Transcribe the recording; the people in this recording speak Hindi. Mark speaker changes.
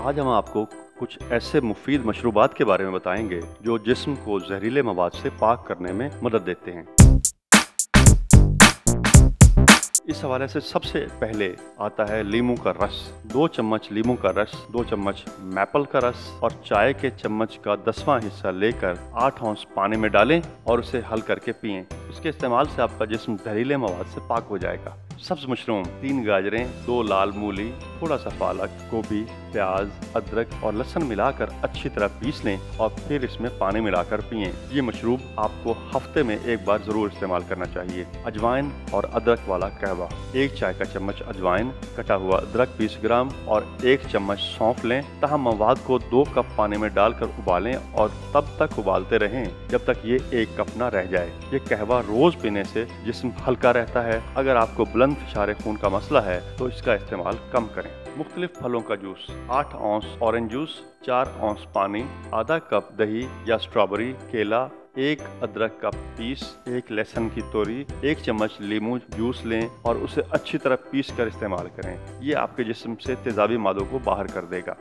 Speaker 1: आज हम आपको कुछ ऐसे मुफीद मशरूबात के बारे में बताएंगे जो जिस्म को जहरीले मवाद से पाक करने में मदद देते हैं। इस हवाले से सबसे पहले आता है लीमू का रस। 2 चम्मच लीमू का रस, 2 चम्मच मैपल का रस और चाय के चम्मच का 10वां हिस्सा लेकर 8 औंस पानी में डालें और उसे हल करके पिएं। इसके इस्तेमाल से आपका जिस्म जहरीले मवाद से पाक हो जाएगा। सब्ज मशरूम, 3 गाजरें, 2 लाल मूली, थोड़ा सा पालक, गोभी, प्याज, अदरक और लहसुन मिलाकर अच्छी तरह पीस लें और फिर इसमें पानी मिलाकर पिएं। ये मशरूब आपको हफ्ते में एक बार जरूर इस्तेमाल करना चाहिए। अजवाइन और अदरक वाला कहवा, 1 चाय का चम्मच अजवाइन, कटा हुआ अदरक 20 ग्राम और 1 चम्मच सौंफ लें। तहम मवाद को 2 कप पानी में डालकर उबालें और तब तक उबालते रहें जब तक ये 1 कप ना रह जाए। ये कहवा रोज पीने से जिस्म हल्का रहता है। अगर आपको बुलंद फिशारे खून का मसला है तो इसका इस्तेमाल कम करें। मुख्तलिफ फलों का juice, 8 ounce orange juice, 4 ounce पानी, आधा कप दही या स्ट्रॉबेरी, केला, 1 अदरक का पीस, 1 लहसुन की तोरी, 1 चम्मच लीमू जूस लें और उसे अच्छी तरह पीस कर इस्तेमाल करें। ये आपके जिस्म से तेजाबी मादों को बाहर कर देगा।